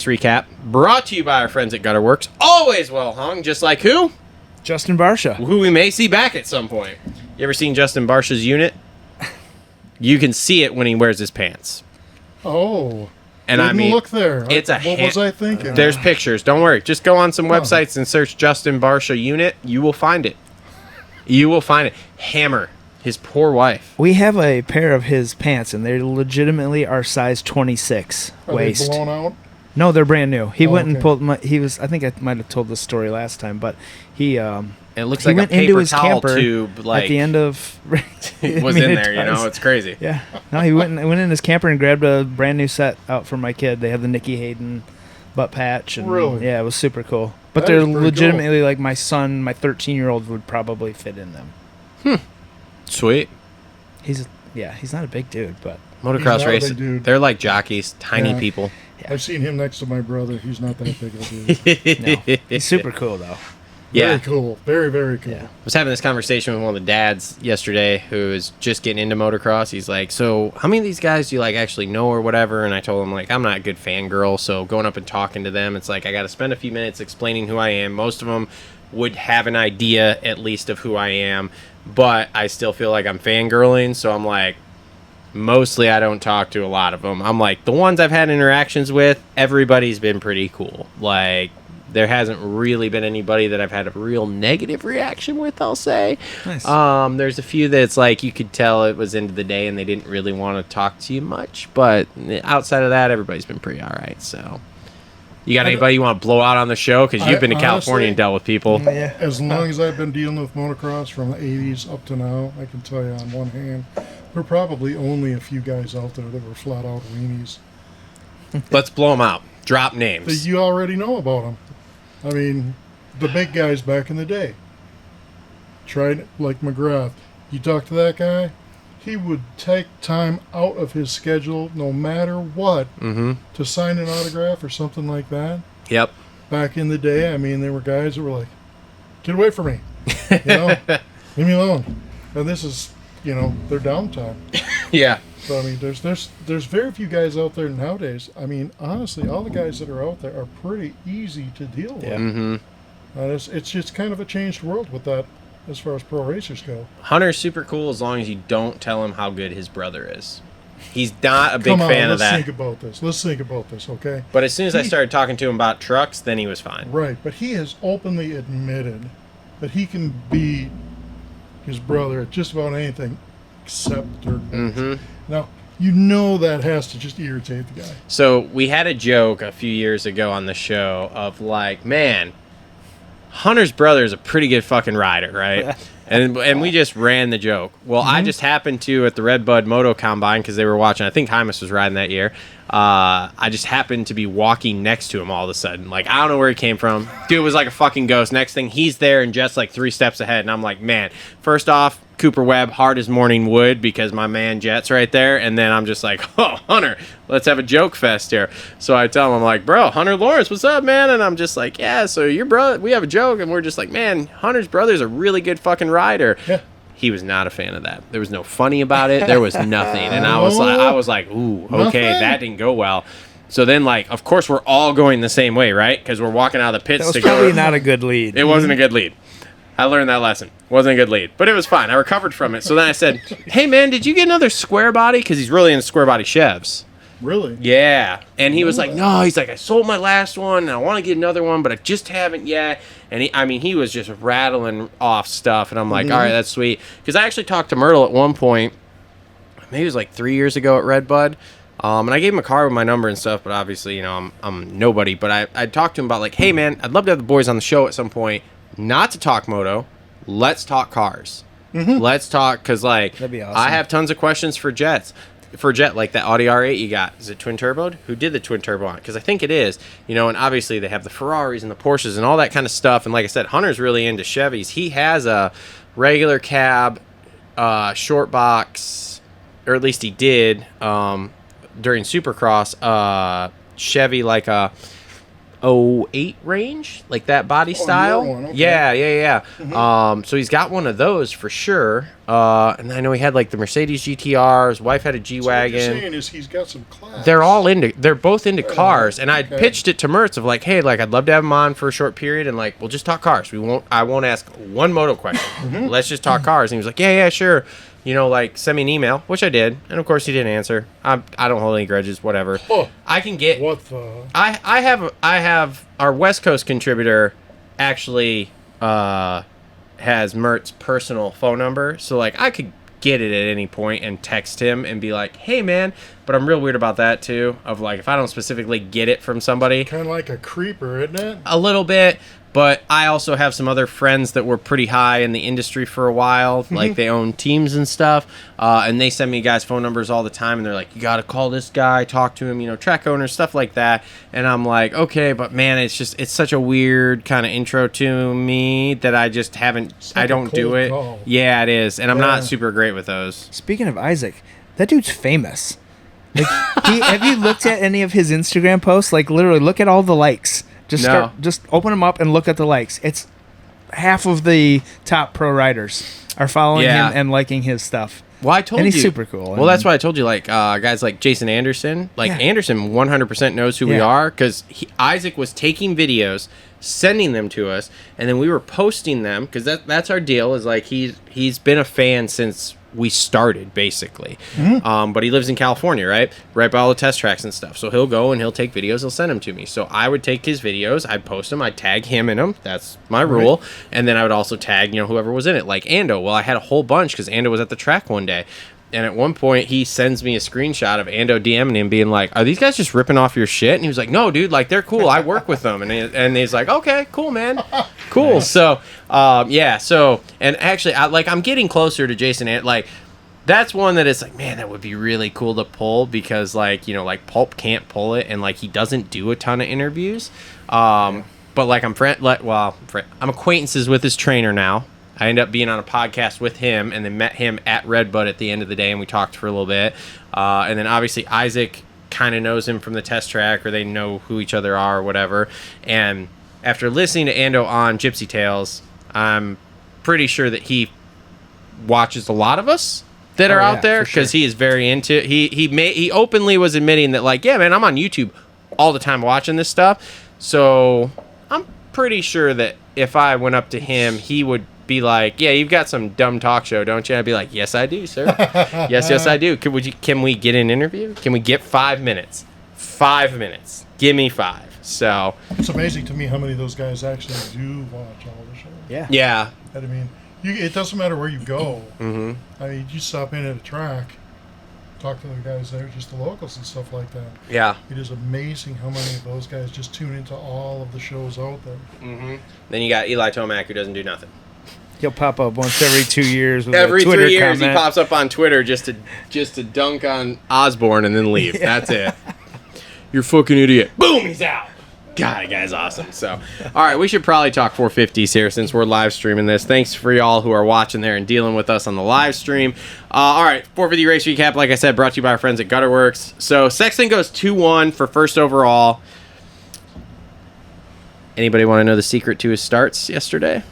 Recap brought to you by our friends at Worx. Always well hung, just like who? Justin Barsha. Who we may see back at some point. You ever seen Justin Barsha's unit? You can see it when he wears his pants. Oh. And I mean, look there. It's what was I thinking? There's pictures. Don't worry. Just go on some websites and search Justin Barsha unit. You will find it. You will find it. Hammer. His poor wife. We have a pair of his pants, and they legitimately are size 26 waist. Are they blown out? No, they're brand new. He went okay. and pulled. I think I might have told this story last time, but he. It looks he like went a paper into his towel camper tube. Like, at the end of. it was in there, you know. It's crazy. Yeah. No, he went in his camper and grabbed a brand new set out for my kid. They have the Nikki Hayden butt patch. And, really? Yeah, it was super cool. But That they're is pretty legitimately cool. like my son, my 13-year-old would probably fit in them. Sweet. He's not a big dude, but Motocross not a big races. dude. They're like jockeys, tiny Yeah. people. Yeah. I've seen him next to my brother. He's not that big of a dude. no, he's super cool though. Yeah. Very cool. Very, very cool. Yeah. I was having this conversation with one of the dads yesterday who is just getting into motocross. He's like, so how many of these guys do you like actually know or whatever? And I told him, like, I'm not a good fangirl, so going up and talking to them, it's like I got to spend a few minutes explaining who I am. Most of them would have an idea at least of who I am, but I still feel like I'm fangirling, so I'm like, mostly I don't talk to a lot of them. I'm like, the ones I've had interactions with, everybody's been pretty cool. Like, there hasn't really been anybody that I've had a real negative reaction with, I'll say. Nice. There's a few that's like you could tell it was into the day and they didn't really want to talk to you much. But outside of that, everybody's been pretty all right. So, you got anybody you want to blow out on the show? Because you've been to California and dealt with people. Yeah. As long as I've been dealing with motocross from the 80s up to now, I can tell you on one hand, there are probably only a few guys out there that were flat out weenies. Let's blow them out. Drop names. That you already know about them. I mean, the big guys back in the day. Tried like McGrath. You talk to that guy, he would take time out of his schedule, no matter what, to sign an autograph or something like that. Yep. Back in the day, I mean, there were guys that were like, "Get away from me, you know, leave me alone." And this is, you know, their downtime. Yeah. So I mean, there's very few guys out there nowadays. I mean, honestly, all the guys that are out there are pretty easy to deal with. Yeah. Mm-hmm. And it's just kind of a changed world with that as far as pro racers go. Hunter's super cool as long as you don't tell him how good his brother is. He's not a big fan of that. Let's think about this, okay? But as soon as I started talking to him about trucks, then he was fine. Right, but he has openly admitted that he can beat his brother at just about anything except dirt bikes. Mm-hmm. Now, you know that has to just irritate the guy. So we had a joke a few years ago on the show of like, man, Hunter's brother is a pretty good fucking rider, right? and we just ran the joke. Well, I just happened to, at the Redbud Moto Combine, because they were watching, I think Hymus was riding that year, I just happened to be walking next to him all of a sudden. Like, I don't know where he came from. Dude was like a fucking ghost. Next thing, he's there and just like 3 steps ahead. And I'm like, man, first off, Cooper Webb, hard as morning wood, because my man Jett's right there. And then I'm just like, oh, Hunter, let's have a joke fest here. So I tell him, I'm like, bro, Hunter Lawrence, what's up, man? And I'm just like, yeah, so your brother, we have a joke. And we're just like, man, Hunter's brother's a really good fucking rider. Yeah. He was not a fan of that. There was no funny about it. There was nothing. And I was like, ooh, okay, Nothing? that didn't go well. So then, like, of course, we're all going the same way, right? Because we're walking out of the pits That was together. probably not a good lead. It wasn't a good lead. I learned that lesson. Wasn't a good lead. But it was fine. I recovered from it. So then I said, hey, man, did you get another square body? Because he's really into square body Chevs. Really? Yeah. And he was like, no, he's like, I sold my last one, and I want to get another one, but I just haven't yet. And he was just rattling off stuff. And I'm like, all right, that's sweet. Because I actually talked to Myrtle at one point, maybe it was like 3 years ago at Redbud. And I gave him a card with my number and stuff, but obviously, you know, I'm nobody. But I talked to him about like, hey, man, I'd love to have the boys on the show at some point. Not to talk moto. Let's talk cars. Let's talk, because like, That'd be awesome. I have tons of questions for Jett, like that Audi R8 you got. Is it twin turboed? Who did the twin turbo on? Because I think it is. You know, and obviously they have the Ferraris and the Porsches and all that kind of stuff. And like I said, Hunter's really into Chevys. He has a regular cab, short box, or at least he did during Supercross. Chevy, like a 08 range, like that body style. Your one, okay. Yeah. Mm-hmm. So he's got one of those for sure. And I know he had like the Mercedes GTR. His wife had a G So what you're wagon. saying is he's got some class. They're both into cars, and I okay. pitched it to Mertz of like, hey, like I'd love to have him on for a short period, and like we'll just talk cars. I won't ask one moto question. Mm-hmm. Let's just talk cars. And he was like, yeah, sure. You know, like send me an email, which I did, and of course he didn't answer. I don't hold any grudges, whatever. Oh, I can get. what the? I have our West Coast contributor actually has Mert's personal phone number, so like I could get it at any point and text him and be like, hey man, but I'm real weird about that too, of like if I don't specifically get it from somebody. Kind of like a creeper, isn't it? A little bit, but I also have some other friends that were pretty high in the industry for a while, like they own teams and stuff, and they send me guys' phone numbers all the time, and they're like, you gotta call this guy, talk to him, you know, track owners, stuff like that, and I'm like, okay, but man, it's such a weird kind of intro to me that I just haven't, like I a don't do cold it. call. Yeah, it is, and I'm Yeah. not super great with those. Speaking of Isaac, that dude's famous. Like, have you looked at any of his Instagram posts? Like, literally, look at all the likes. No. Just open them up and look at the likes. It's half of the top pro riders are following Yeah. him and liking his stuff. Well, I told And you. he's super cool. Well, that's why I told you, like, guys like Jason Anderson. Like, Yeah. Anderson 100% knows who we Yeah. are because Isaac was taking videos, sending them to us, and then we were posting them because that's our deal is, like, he's been a fan since we started, basically. But he lives in California, right by all the test tracks and stuff, so he'll go and he'll take videos, he'll send them to me, so I would take his videos, I'd post them, I'd tag him in them, that's my rule, and then I would also tag, you know, whoever was in it, like Ando. Well, I had a whole bunch because Ando was at the track one day, and at one point he sends me a screenshot of Ando DMing him being like, are these guys just ripping off your shit? And he was like, no dude, like they're cool, I work with them. And he's like, okay, cool man, cool. So so, and actually I'm getting closer to Jason, like that's one that is like, man, that would be really cool to pull because, like, you know, like Pulp can't pull it, and like he doesn't do a ton of interviews. But like I'm acquaintances with his trainer now. I ended up being on a podcast with him, and then met him at Redbud at the end of the day, and we talked for a little bit. And then obviously Isaac kind of knows him from the test track, or they know who each other are, or whatever. And after listening to Ando on Gypsy Tales, I'm pretty sure that he watches a lot of us that are out there because he is very into. He openly was admitting that, like, yeah, man, I'm on YouTube all the time watching this stuff. So I'm pretty sure that if I went up to him, he would be like, yeah, you've got some dumb talk show, don't you? I'd be like, yes, I do, sir. yes, I do. Can we get an interview? Can we get 5 minutes? 5 minutes. Give me 5. So It's amazing to me how many of those guys actually do watch all the shows. yeah. I mean, it doesn't matter where you go. Mm-hmm. I mean, you stop in at a track, talk to the guys there, just the locals and stuff like that. Yeah. It is amazing how many of those guys just tune into all of the shows out there. Mm-hmm. Then you got Eli Tomac, who doesn't do nothing. He'll pop up once every 2 years with Every a Twitter 3 years, comment. he pops up on Twitter just to dunk on Osborne and then leave. That's it. You're a fucking idiot. Boom, he's out. God, that guy's awesome. So, all right, we should probably talk 450s here since we're live streaming this. Thanks for y'all who are watching there and dealing with us on the live stream. All right, 450 race recap, like I said, brought to you by our friends at Gutter Worx. So, Sexton goes 2-1 for first overall. Anybody want to know the secret to his starts yesterday?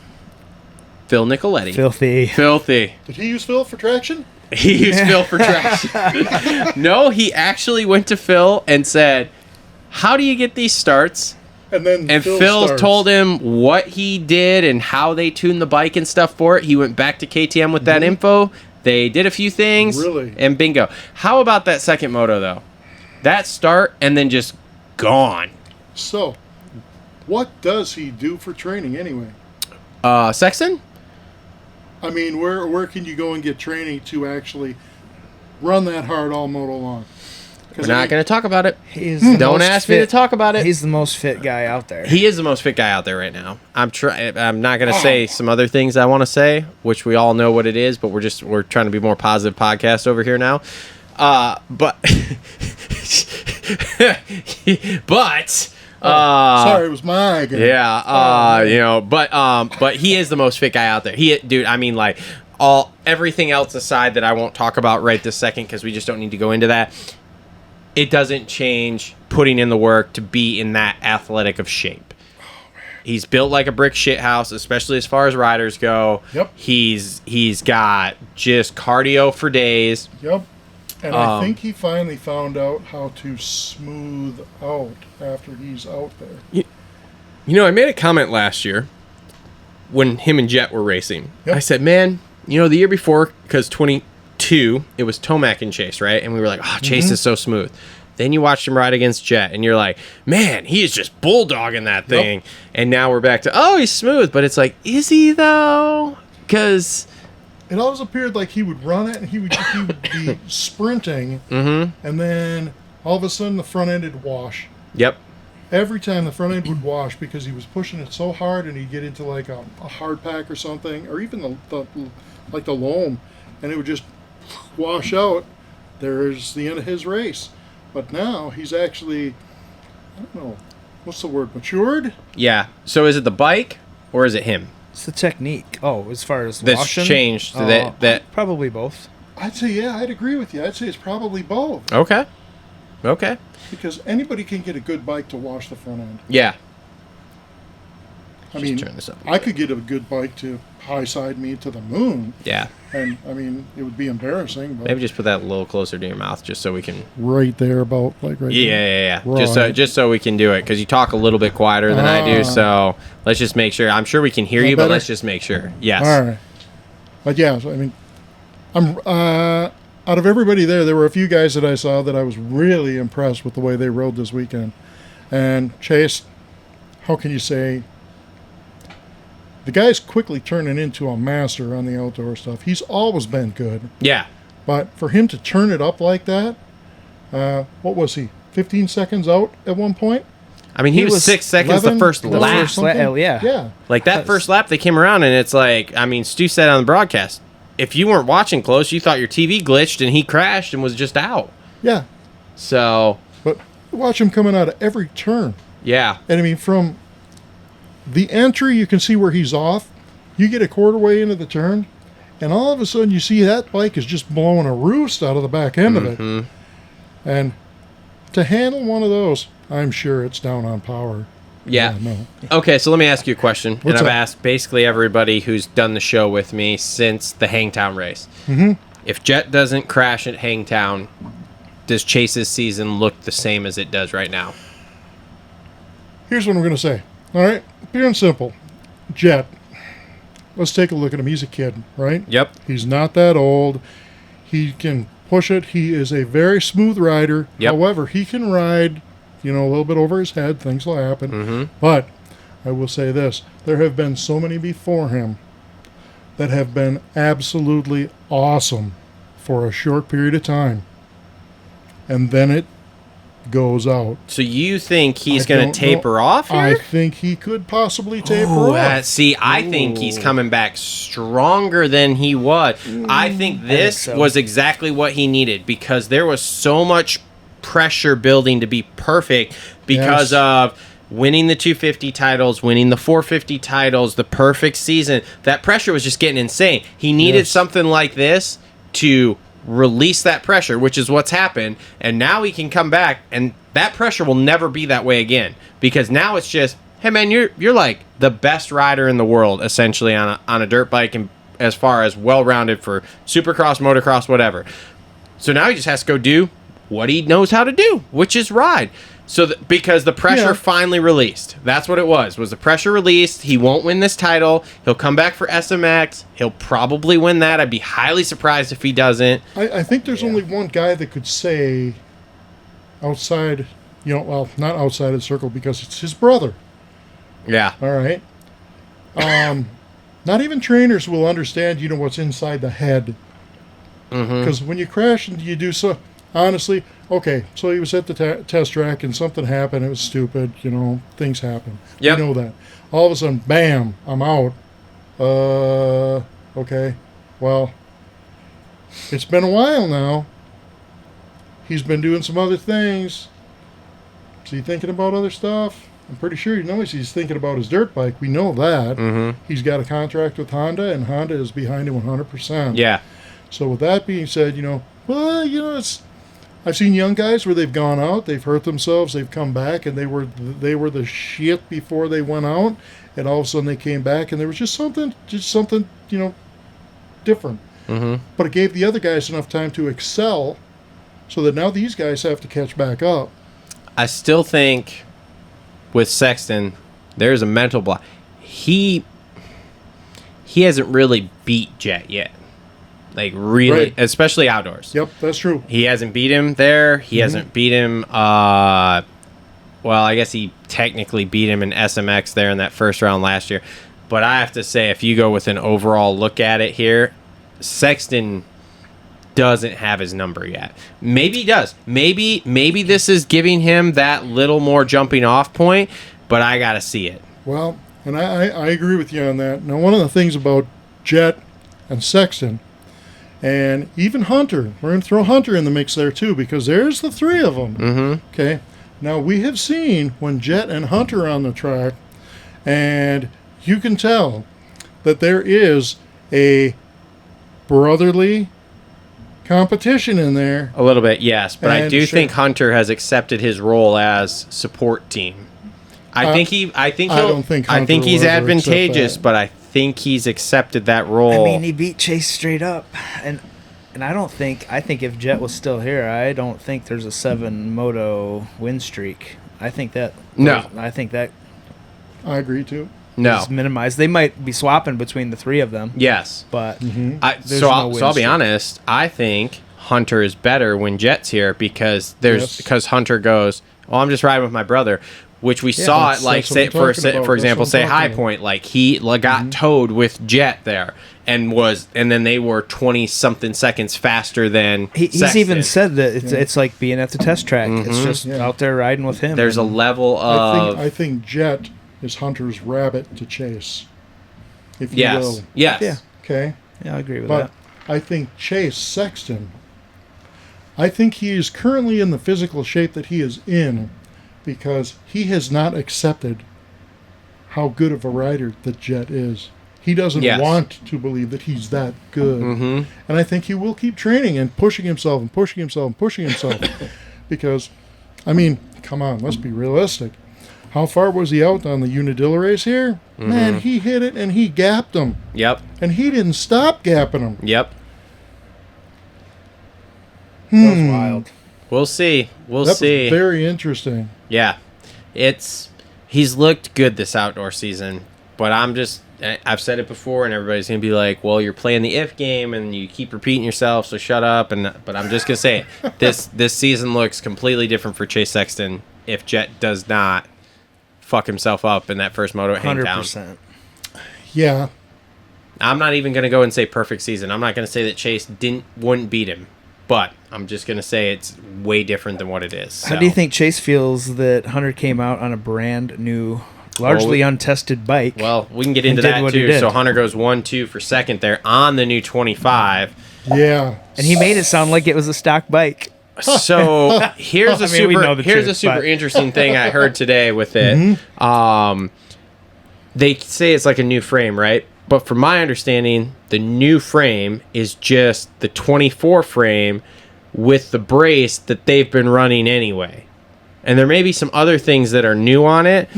Phil Nicoletti. Filthy. Did he use Phil for traction? He used Phil for traction. No, he actually went to Phil and said, how do you get these starts? And Phil starts. told him what he did and how they tuned the bike and stuff for it. He went back to KTM with that info. They did a few things. Really? And bingo. How about that second moto, though? That start and then just gone. So, what does he do for training anyway? Sexton? I mean, where can you go and get training to actually run that hard all moto long? We're not going to talk about it. Don't ask me to talk about it. He's the most fit guy out there. He is the most fit guy out there right now. I'm not going to say some other things I want to say, which we all know what it is, but we're trying to be more positive podcast over here now. But sorry, it was my again. Yeah, but he is the most fit guy out there. Dude, I mean, like, everything else aside that I won't talk about right this second because we just don't need to go into that. It doesn't change putting in the work to be in that athletic of shape. He's built like a brick shit house, especially as far as riders go. Yep. He's got just cardio for days. Yep. And I think he finally found out how to smooth out after he's out there. You know, I made a comment last year when him and Jett were racing. Yep. I said, man, you know, the year before, because 22, it was Tomac and Chase, right? And we were like, oh, Chase is so smooth. Then you watched him ride against Jett, and you're like, man, he is just bulldogging that thing. Yep. And now we're back to, oh, he's smooth. But it's like, is he, though? Because it always appeared like he would run it, and he would be sprinting, and then all of a sudden the front end would wash. Yep. Every time the front end would wash because he was pushing it so hard, and he'd get into like a hard pack or something, or even the loam, and it would just wash out. There's the end of his race. But now he's actually, I don't know, what's the word, matured? Yeah. So is it the bike or is it him? It's the technique. Oh, as far as that's washing? Changed. That probably both. I'd say, yeah, I'd agree with you. I'd say it's probably both. Okay. Because anybody can get a good bike to wash the front end. Yeah. I mean, I could get a good bike to high side me to the moon. Yeah. And, I mean, it would be embarrassing. But maybe just put that a little closer to your mouth just so we can... Right there about, like, right there. Yeah. Right. Just so we can do it, because you talk a little bit quieter than I do, so let's just make sure. I'm sure we can hear you, but let's just make sure. Yes. All right. But, yeah, so, I mean, out of everybody there were a few guys that I saw that I was really impressed with the way they rode this weekend. And Chase, how can you say... The guy's quickly turning into a master on the outdoor stuff. He's always been good. Yeah. But for him to turn it up like that, what was he, 15 seconds out at one point? I mean, he was 6 seconds 11, the first lap. Yeah. Like that first lap, they came around, and it's like, I mean, Stu said on the broadcast, if you weren't watching close, you thought your TV glitched, and he crashed and was just out. Yeah. So. But watch him coming out of every turn. Yeah. And I mean, from... the entry, you can see where he's off. You get a quarter way into the turn, and all of a sudden you see that bike is just blowing a roost out of the back end of it. And to handle one of those, I'm sure it's down on power. Yeah. No. Okay, so let me ask you a question. What's and I've up? asked basically everybody who's done the show with me since the Hangtown race. If Jett doesn't crash at Hangtown, does Chase's season look the same as it does right now? Here's what I'm going to say. All right, pure and simple. Jett, let's take a look at him. He's a kid, right? Yep. He's not that old. He can push it. He is a very smooth rider. Yep. However, he can ride, a little bit over his head. Things will happen. But I will say this. There have been so many before him that have been absolutely awesome for a short period of time. And then it goes out. So you think he's going to taper off here? I think he could possibly taper off. I think he's coming back stronger than he was. I think this was exactly what he needed, because there was so much pressure building to be perfect because of winning the 250 titles, winning the 450 titles, the perfect season. That pressure was just getting insane. He needed something like this to release that pressure, which is what's happened, and now he can come back, and that pressure will never be that way again, because now it's just, hey man, you're like the best rider in the world essentially on a dirt bike, and as far as well-rounded for supercross, motocross, whatever. So now he just has to go do what he knows how to do, which is ride. So because the pressure finally released. That's what it was the pressure released. He won't win this title. He'll come back for SMX. He'll probably win that. I'd be highly surprised if he doesn't. I think there's only one guy that could say outside, not outside of the circle, because it's his brother. Yeah. All right. Not even trainers will understand, what's inside the head. Because when you crash and you do so, honestly, okay, so he was at the test track and something happened. It was stupid, things happen. Yep. You know that. All of a sudden, bam, I'm out. Okay, well, it's been a while now. He's been doing some other things. Is he thinking about other stuff? I'm pretty sure he's thinking about his dirt bike. We know that. He's got a contract with Honda, and Honda is behind him 100%. Yeah. So with that being said, it's... I've seen young guys where they've gone out, they've hurt themselves, they've come back, and they were the shit before they went out, and all of a sudden they came back, and there was just something, different. Mm-hmm. But it gave the other guys enough time to excel, so that now these guys have to catch back up. I still think with Sexton, there's a mental block. He hasn't really beat Jett yet. Like, really, Right. especially outdoors. Yep, that's true. He hasn't beat him there. He hasn't beat him. Well, I guess he technically beat him in SMX there in that first round last year. But I have to say, if you go with an overall look at it here, Sexton doesn't have his number yet. Maybe he does. Maybe this is giving him that little more jumping off point, but I got to see it. Well, and I agree with you on that. Now, one of the things about Jett and Sexton, and even Hunter, we're going to throw Hunter in the mix there too, because there's the three of them. Mm-hmm. Okay. Now, we have seen when Jett and Hunter are on the track, and you can tell that there is a brotherly competition in there. A little bit, yes. But I And do sure. think Hunter has accepted his role as support team. I think he's Hunter will ever advantageous, accept that. but I think he's accepted that role. I mean, he beat Chase straight up, and I think if Jett was still here, I don't think there's a 7 moto win streak. I think that I agree too. no. is minimized. They might be swapping between the three of them, Yes. but Mm-hmm. There's So no I'll win be streak. honest. I think Hunter is better when Jett's here because Yes. Hunter goes, "Well, I'm just riding with my brother," which we saw that's- it like that's what say I'm for talking about. for example, That's what say I'm High talking Point, like he got towed with Jett there and then they were 20 something seconds faster than he's Sexton. even said that it's like being at the test track. It's just Yeah. out there riding with him. There's a and level of I think Jett is Hunter's rabbit to chase. If you yes, will. yes. Yeah. Okay. yeah, I agree with But that. I think Chase Sexton, I think he is currently in the physical shape that he is in because he has not accepted how good of a rider that Jett is. He doesn't Yes. want to believe that he's that good. Mm-hmm. And I think he will keep training and pushing himself and pushing himself and pushing himself. Because, I mean, come on, let's be realistic. How far was he out on the Unadilla race here? Man, he hit it and he gapped him. Yep. And he didn't stop gapping him. Yep. That was wild. We'll see. We'll That see. was very interesting. Yeah, he's looked good this outdoor season, but I've said it before, and everybody's gonna be like, "Well, you're playing the if game, and you keep repeating yourself, so shut up." But I'm just gonna say it. This season looks completely different for Chase Sexton if Jett does not fuck himself up in that first moto at Hangtown. 100%. Yeah. I'm not even gonna go and say perfect season. I'm not gonna say that Chase wouldn't beat him, but I'm just gonna say it's way different than what it is. How do you think Chase feels that Hunter came out on a brand new, largely untested bike? Well, we can get into did that what he too. did. So Hunter goes 1-2 for second there on the new 25. Yeah. And he made it sound like it was a stock bike. So here's I mean, we know the here's truth, a super but- interesting thing I heard today with it. They say it's like a new frame, right? But from my understanding, the new frame is just the 24 frame with the brace that they've been running anyway. And there may be some other things that are new on it,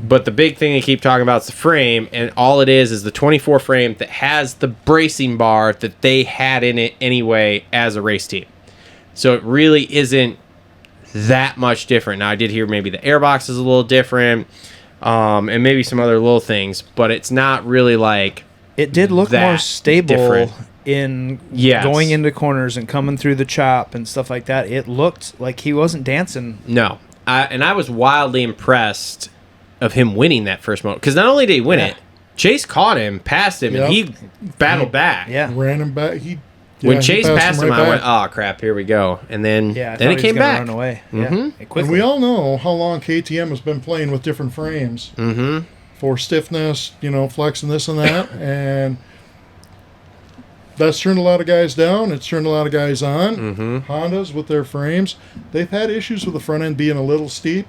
but the big thing they keep talking about is the frame, and all it is the 24 frame that has the bracing bar that they had in it anyway as a race team. So it really isn't that much different. Now, I did hear maybe the airbox is a little different, and maybe some other little things, but it's not really like It did look that more stable different. in Yes. going into corners and coming through the chop and stuff like that. It looked like he wasn't dancing. No. And I was wildly impressed of him winning that first moto. Because not only did he win Yeah. it, Chase caught him, passed him, and he battled back. Yeah. Ran him back. When he Chase passed him, right I went, back. "Oh crap, here we go!" And then Yeah, I then thought it he came was gonna back. Run away. Mhm. Yeah, And quickly. we all know how long KTM has been playing with different frames Mm-hmm. for stiffness, flexing this and that. And that's turned a lot of guys down. It's turned a lot of guys on. Mm-hmm. Hondas with their frames, they've had issues with the front end being a little steep,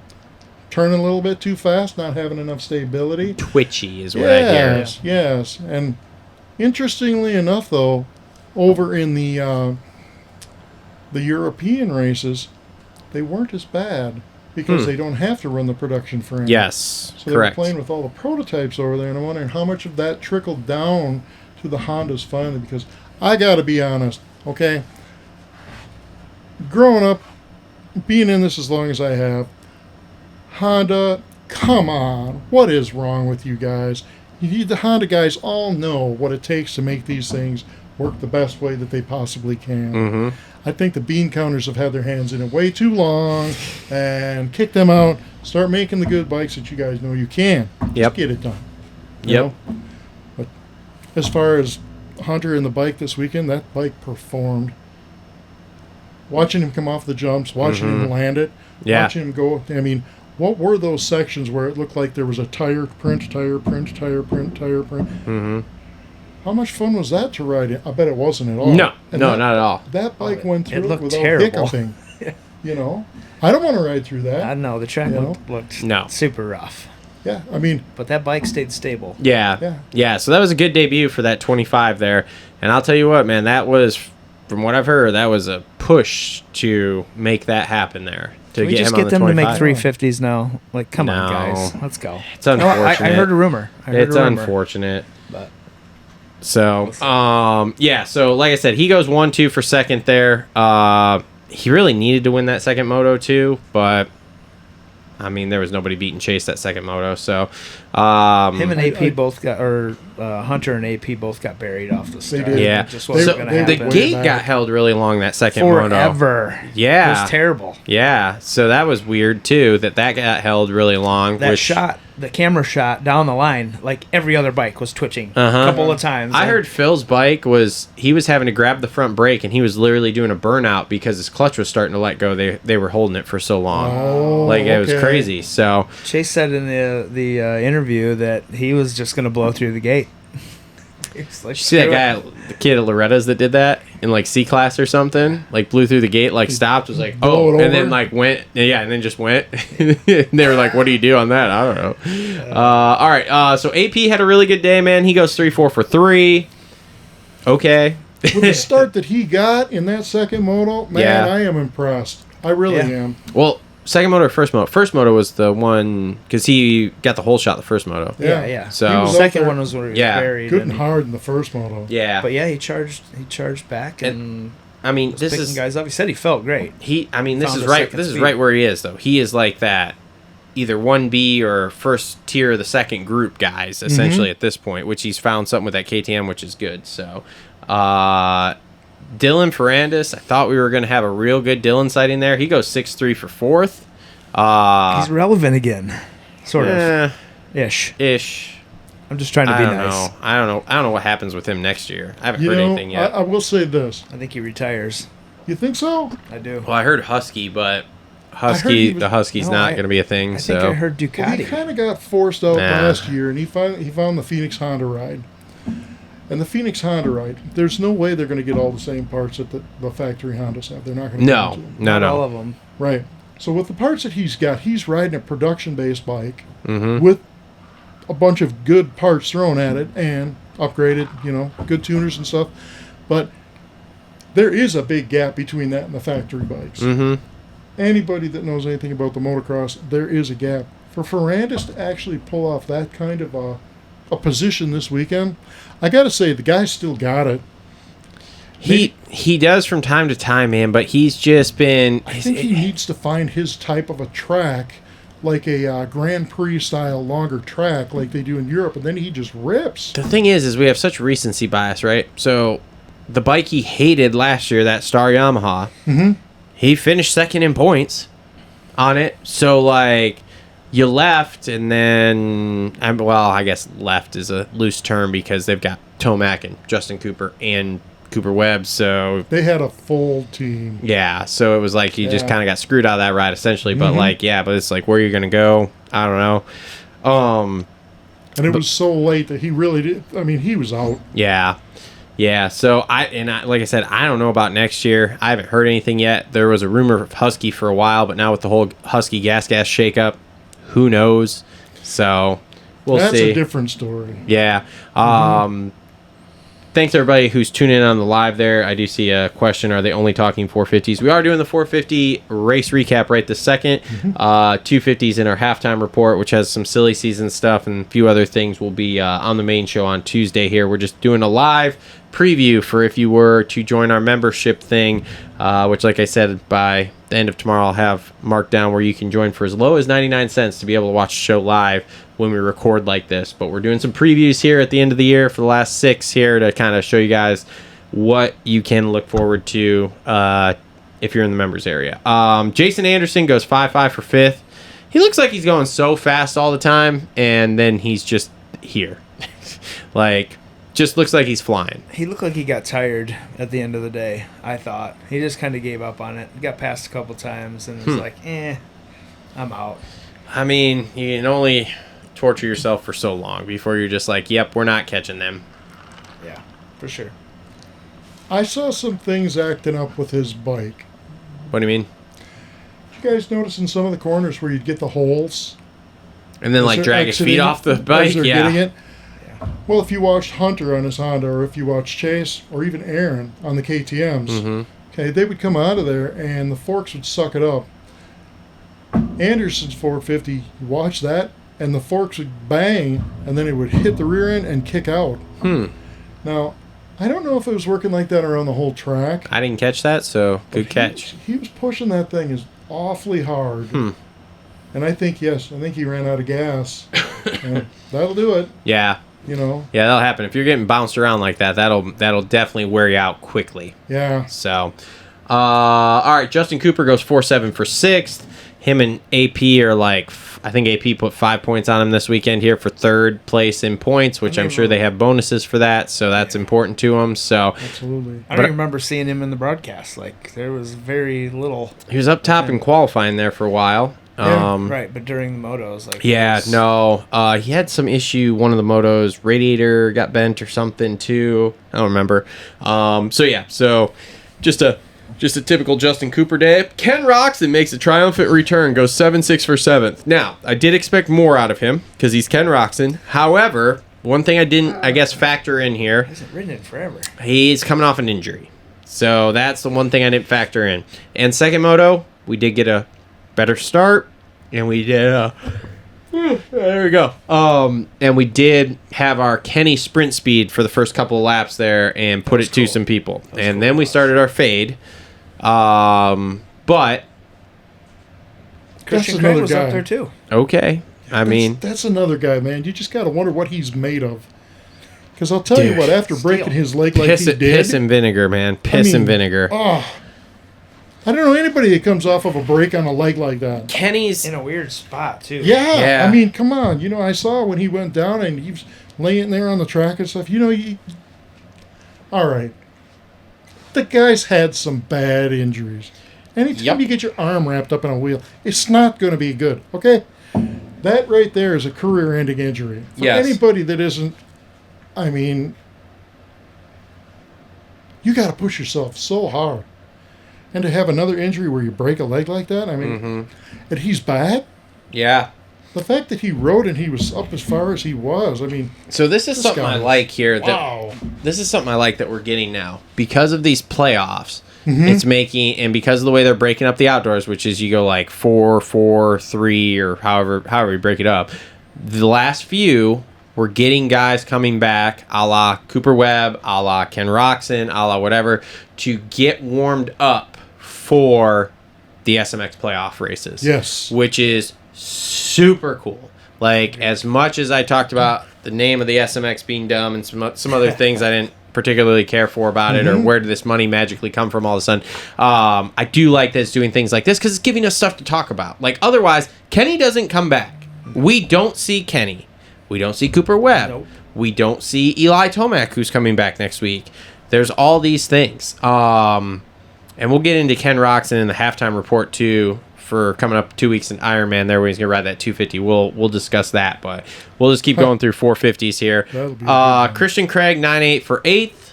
turning a little bit too fast, not having enough stability. Twitchy is what I hear. Yes, yes. And interestingly enough, though, over in the the European races, they weren't as bad because they don't have to run the production frame. Yes, So they correct. were playing with all the prototypes over there, and I'm wondering how much of that trickled down to the Hondas finally, because I got to be honest, okay? Growing up, being in this as long as I have, Honda, come on, what is wrong with you guys? The Honda guys all know what it takes to make these things work the best way that they possibly can. Mm-hmm. I think the bean counters have had their hands in it way too long and kick them out. Start making the good bikes that you guys know you can. Yep. Just get it done. You Yep. know? But as far as Hunter and the bike this weekend, that bike performed. Watching him come off the jumps, watching him land it, Yeah. watching him go. I mean, what were those sections where it looked like there was a tire print, tire print, tire print, tire print? Mm-hmm. How much fun was that to ride in? I bet it wasn't at all. No, And no, that, not at all. That bike went It through it looked without terrible. hiccuping. You know, I don't want to ride through that. I know the track You know? looked No. super rough, Yeah, I mean, but that bike stayed stable. Yeah. Yeah. So that was a good debut for that 25 there. And I'll tell you what, man, that was, from what I've heard, that was a push to make that happen there. To Can we get just him on get the them to make 25. 350s now? Like, come on, No. guys, let's go. It's No, unfortunate. I heard a rumor. It's unfortunate. But So, yeah. So, like I said, he goes 1-2 for second there. He really needed to win that second moto too, but I mean, there was nobody beating Chase that second moto. So, him and AP I- both got, or Hunter and AP both got buried off the start. did. yeah. It just So wasn't They- going they- to the happen. gate back. got held really long that second moto. Forever. Yeah. It was terrible. Yeah. So that was weird too. That got held really long. That which, shot, the camera shot down the line, like every other bike was twitching Uh-huh. a couple of times. I And heard Phil's bike he was having to grab the front brake and he was literally doing a burnout because his clutch was starting to let go. They were holding it for so long. Oh, Like it was okay. crazy. So Chase said in the interview that he was just going to blow through the gate. He was like, you see that "Screw guy, it." the kid at Loretta's that did that in like C class or something, like blew through the gate, like stopped, was like, Blow oh, it and then over? like went, yeah, and then just went. They were like, what do you do on that? I don't know. All right. So AP had a really good day, man. He goes 3-4 for 3. Okay. with the start that he got in that second moto, man, Yeah. I am impressed. I really Yeah. am. Well, second moto or first moto? First moto was the one because he got the whole shot the first moto. Yeah. So- He The was second out there one was where he was Yeah. buried. good and and- hard in the first moto. Yeah. But yeah, he charged back and I mean, was this picking is guys up. He said he felt great. I mean, this Found is a right. second This is speed. right where he is, though. He is like that, either 1B or first tier of the second group guys, essentially at this point. Which he's found something with that KTM, which is good. So, Dylan Ferrandis, I thought we were going to have a real good Dylan sighting there. He goes 6-3 for 4th. He's relevant again, sort of ish. Ish. I'm just trying to I be don't nice. know. I don't know what happens with him next year. I haven't You heard know, anything yet. I will say this. I think he retires. You think so? I do. Well, I heard Husky, but he was- the Husky's No, not I- going to be a thing. I so think I heard Well, he Ducati. kind of got forced out Nah. last year, and he found the Phoenix Honda ride. And the Phoenix Honda ride, there's no way they're going to get all the same parts that the factory Hondas have. They're not going to. no, Not all no. of them. Right. So with the parts that he's got, he's riding a production-based bike Mm-hmm. with a bunch of good parts thrown at it and upgraded, good tuners and stuff. But there is a big gap between that and the factory bikes. Mm-hmm. Anybody that knows anything about the motocross, there is a gap. For Ferrandis to actually pull off that kind of a position this weekend, I got to say, the guy still got it. He does from time to time, man, but he's just been. I think he needs to find his type of a track, like a Grand Prix style longer track like they do in Europe, and then he just rips. The thing is we have such recency bias, right? So the bike he hated last year, that Star Yamaha, he finished second in points on it. So like you left, and then I guess left is a loose term because they've got Tomac and Justin Cooper and Cooper Webb. So They had a full team. yeah, so it was like you just Yeah. kind of got screwed out of that ride essentially. But like but it's like where you're gonna go, I don't know. And it was so late that he really did. I mean, he was out. Yeah. So I like I said, I don't know about next year. I haven't heard anything yet. There was a rumor of Husky for a while, but now with the whole Husky gas shakeup, who knows? So we'll That's see. a different story. Yeah. thanks everybody who's tuning in on the live there. I do see a question: are they only talking 450s? We are doing the 450 race recap right this second. 250s in our halftime report, which has some silly season stuff and a few other things. Will be on the main show on Tuesday. Here, we're just doing a live preview for if you were to join our membership thing, which, like I said, by the end of tomorrow, I'll have marked down where you can join for as low as 99 cents to be able to watch the show live when we record like this. But we're doing some previews here at the end of the year for the last 6 here to kind of show you guys what you can look forward to if you're in the members area. Jason Anderson goes 5-5 for 5th. He looks like he's going so fast all the time, and then he's just here. Just looks like he's flying. He looked like he got tired at the end of the day, I thought. He just kind of gave up on it. He got passed a couple times and was like, I'm out. I mean, you can only torture yourself for so long before you're just like, yep, we're not catching them. Yeah, for sure. I saw some things acting up with his bike. What do you mean? Did you guys notice in some of the corners where you'd get the holes? And then, like, drag his feet off the bike? Yeah. Getting it? Well, if you watched Hunter on his Honda, or if you watched Chase, or even Aaron on the KTMs, okay, they would come out of there and the forks would suck it up. Anderson's 450, you watch that, and the forks would bang, and then it would hit the rear end and kick out. Now, I don't know if it was working like that around the whole track. I didn't catch that, so good catch. He was pushing that thing as awfully hard. And I think he ran out of gas. And that'll do it. Yeah. You know. Yeah, that'll happen. If you're getting bounced around like that, that'll definitely wear you out quickly. Yeah. So, all right, Justin Cooper goes 4-7 for 6th. Him and AP are like, I think AP put 5 points on him this weekend here for 3rd place in points, which I'm sure they have bonuses for that, so that's important to him. So absolutely. I don't even remember seeing him in the broadcast. Like, there was very little. He was up top in qualifying there for a while. Right, but during the motos, like, he had some issue. One of the motos, radiator got bent or something too. I don't remember. So just a typical Justin Cooper day. Ken Roxon makes a triumphant return, goes 7-6 for 7th. Now, I did expect more out of him because he's Ken Roxon. However, one thing I didn't, I guess, factor in here. He hasn't ridden it forever. He's coming off an injury, so that's the one thing I didn't factor in. And second moto, we did get a better start, and we did there we go. And we did have our Kenny sprint speed for the first couple of laps there and put it to some people. And then we started our fade. But Christian Craig was up there too. Okay. That's another guy, man. You just got to wonder what he's made of. Because I'll tell you what, after breaking his leg like he did. Piss and vinegar, man. Piss and vinegar. Oh. I don't know anybody that comes off of a break on a leg like that. Kenny's in a weird spot too. Yeah. I mean, come on. You know, I saw when he went down and he was laying there on the track and stuff. You know, all right. The guy's had some bad injuries. Anytime you get your arm wrapped up in a wheel, it's not going to be good. Okay, that right there is a career-ending injury for anybody that isn't. I mean, you got to push yourself so hard. And to have another injury where you break a leg like that, I mean, and he's back. Yeah. The fact that he rode and he was up as far as he was, I mean. So this is something I like here. This is something I like that we're getting now. Because of these playoffs, it's making, and because of the way they're breaking up the outdoors, which is you go like 4, 4, 3, or however you break it up. The last few, we're getting guys coming back, a la Cooper Webb, a la Ken Roxon, a la whatever, to get warmed up for the SMX playoff races. Yes. Which is super cool. Like, as much as I talked about the name of the SMX being dumb and some other things I didn't particularly care for about it, or where did this money magically come from all of a sudden, I do like this, doing things like this, because it's giving us stuff to talk about. Like, otherwise, Kenny doesn't come back. We don't see Kenny. We don't see Cooper Webb. Nope. We don't see Eli Tomac, who's coming back next week. There's all these things. And we'll get into Ken Roxon in the halftime report, too, for coming up 2 weeks in Ironman there when he's going to ride that 250. We'll discuss that, but we'll just keep going through 450s here. Christian Craig, 9-8 for 8th.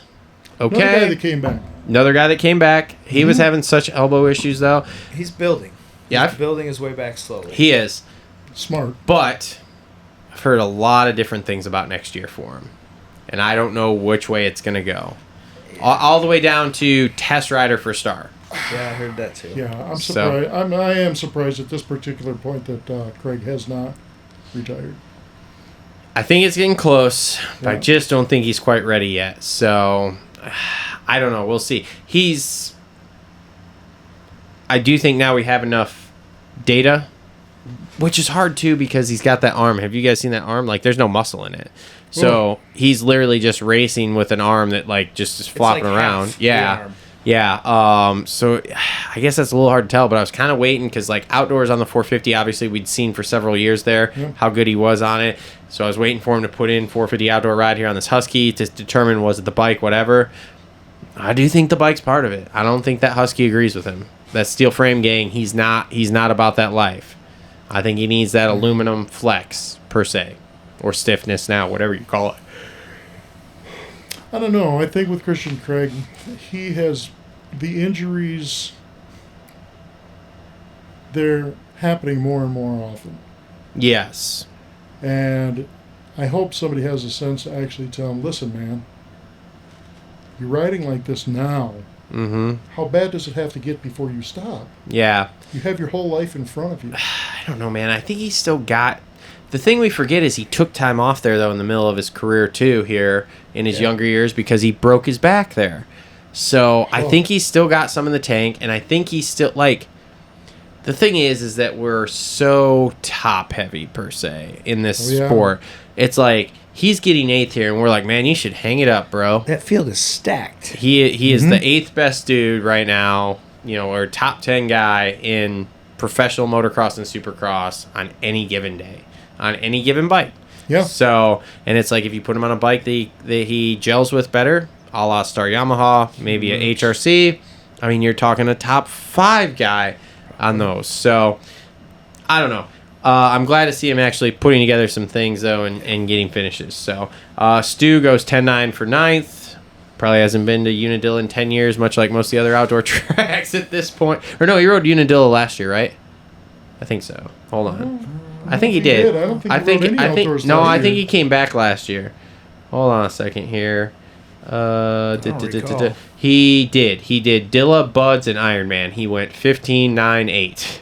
Okay. Another guy that came back. Another guy that came back. He was having such elbow issues, though. He's building. Yeah. He's building his way back slowly. He is. Smart. But I've heard a lot of different things about next year for him. and I don't know which way it's going to go. All the way down to test rider for Star. Yeah, I heard that too. Yeah, I'm surprised. I am surprised at this particular point that Craig has not retired. I think it's getting close, but I Yeah. just don't think he's quite ready yet. So, I don't know. We'll see. I do think now we have enough data, which is hard too because he's got that arm. Have you guys seen that arm? Like, there's no muscle in it. So he's literally just racing with an arm that like just is flopping like around. half the Yeah. arm. Yeah. So I guess that's a little hard to tell, but I was kind of waiting because like outdoors on the 450, obviously we'd seen for several years there how good he was on it. So I was waiting for him to put in 450 outdoor ride here on this Husky to determine was it the bike, whatever. I do think the bike's part of it. I don't think that Husky agrees with him. That steel frame gang, he's not about that life. I think he needs that aluminum flex per se. Or stiffness now, whatever you call it. I don't know. I think with Christian Craig, he has the injuries. They're happening more and more often. Yes. And I hope somebody has a sense to actually tell him, listen, man, you're riding like this now. Mm-hmm. How bad does it have to get before you stop? Yeah. You have your whole life in front of you. I don't know, man. I think he's still got... The thing we forget is he took time off there, though, in the middle of his career, too, here in his younger years because he broke his back there. So I think he's still got some in the tank, and I think he's still, like... The thing is that we're so top-heavy, per se, in this sport. It's like, he's getting 8th here, and we're like, man, you should hang it up, bro. That field is stacked. He is the 8th best dude right now, or top 10 guy in professional motocross and supercross on any given day. On any given bike. Yeah. So, and it's like if you put him on a bike that he gels with better, a la Star Yamaha, maybe a HRC, I mean, you're talking a top 5 guy on those. So, I don't know. I'm glad to see him actually putting together some things, though, and getting finishes. So, Stu goes 10-9 for 9th. Probably hasn't been to Unadilla in 10 years, much like most of the other outdoor tracks at this point. Or no, he rode Unadilla last year, right? I think so. Hold on. I think he did. I don't think he rode any outdoors no, last I year. think he came back last year. Hold on a second here. He did. He did Dilla, Buds, and Ironman. He went 15-9-8.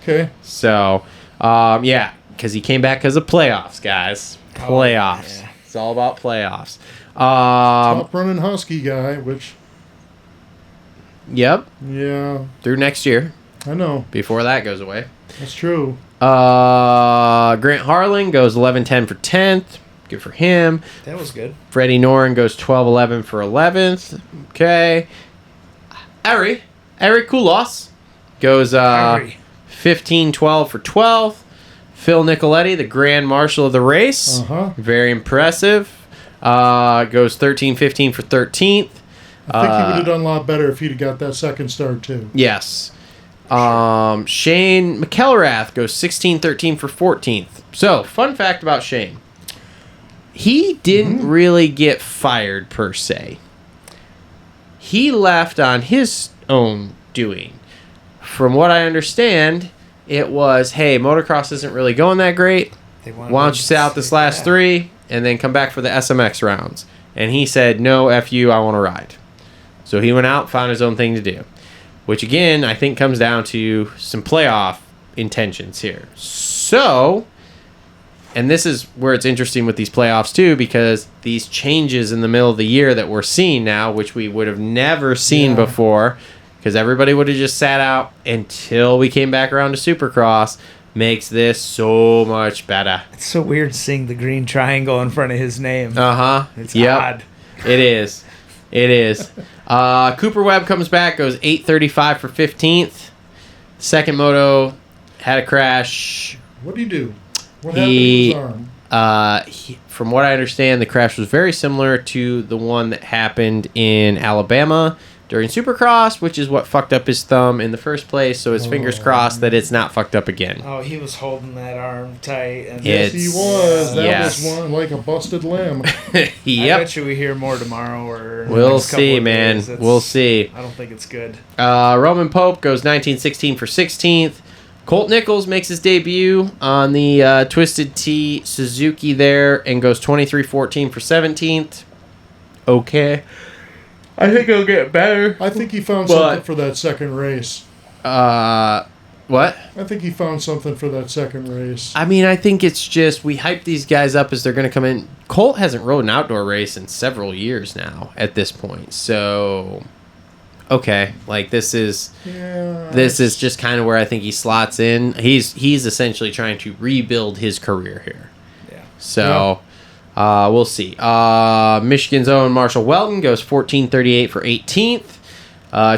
Okay. So, because he came back because of playoffs, guys. Playoffs. Yeah. It's all about playoffs. Top running Husky guy, which... Yep. Yeah. Through next year. I know. Before that goes away. That's true. Grant Harlan goes 11-10 for 10th. Good for him. That was good. Freddie Noren goes 12-11 for 11th. Okay. Ari Koulos goes 15-12 for 12th. Phil Nicoletti, the Grand Marshal of the race. Very impressive. Goes 13-15 for 13th. I think he would have done a lot better if he'd have got that second start, too. Yes. Shane McElrath goes 16-13 for 14th. So, fun fact about Shane. He didn't really get fired, per se. He left on his own doing. From what I understand, it was, hey, motocross isn't really going that great. Why don't you sit out this last 3 and then come back for the SMX rounds? And he said, no, F you, I want to ride. So he went out, found his own thing to do. Which, again, I think comes down to some playoff intentions here. So, and this is where it's interesting with these playoffs, too, because these changes in the middle of the year that we're seeing now, which we would have never seen before, because everybody would have just sat out until we came back around to Supercross, makes this so much better. It's so weird seeing the green triangle in front of his name. It's odd. It is. It is. Cooper Webb comes back, goes 8:35 for 15th. Second moto had a crash. What did he do? What happened to his arm? From what I understand, the crash was very similar to the one that happened in Alabama during Supercross, which is what fucked up his thumb in the first place. So his fingers crossed that it's not fucked up again. Oh, he was holding that arm tight. And Yes, he was. That Yes. was one like a busted limb. I Yep. bet you we hear more tomorrow or We'll next couple see, of man. days. We'll see. I don't think it's good. Roman Pope goes 19-16 for 16th. Colt Nichols makes his debut on the Twisted T Suzuki there and goes 23-14 for 17th. Okay. I think it'll get better. I think he found something for that second race. What? I think he found something for that second race. I mean, I think it's just we hype these guys up as they're going to come in. Colt hasn't rode an outdoor race in several years now at this point. So, okay, like this is just kind of where I think he slots in. He's essentially trying to rebuild his career here. Yeah. So, we'll see. Michigan's own Marshall Welton goes 14:38 for 18th.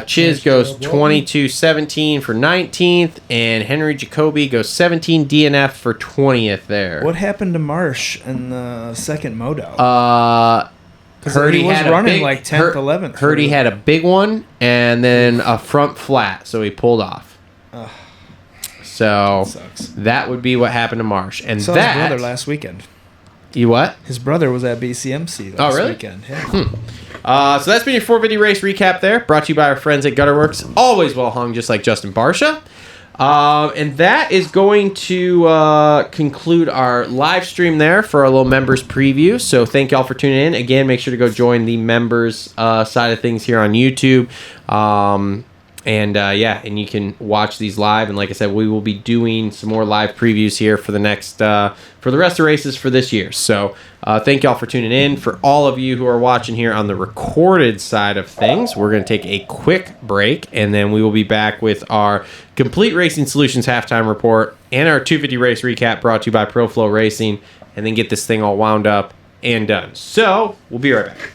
Chiz goes 22-17 for 19th, and Henry Jacoby goes 17 DNF for 20th there. What happened to Marsh in the second moto? He was running like 10th, 11th. Heard he had a big one and then a front flat, so he pulled off. So sucks. that would be what happened to Marsh. And Saw his brother last weekend. You what? His brother was at BCMC last weekend. Yeah. So that's been your 450 race recap there, brought to you by our friends at Gutterworks. Always well hung, just like Justin Barsha. And that is going to conclude our live stream there for our little members preview. So thank y'all for tuning in. Again, make sure to go join the members side of things here on YouTube. And you can watch these live. And like I said, we will be doing some more live previews here for the next, for the rest of the races for this year. So thank y'all for tuning in. For all of you who are watching here on the recorded side of things, we're going to take a quick break, and then we will be back with our Complete Racing Solutions halftime report and our 250 race recap brought to you by Flo Racing, and then get this thing all wound up and done. So we'll be right back.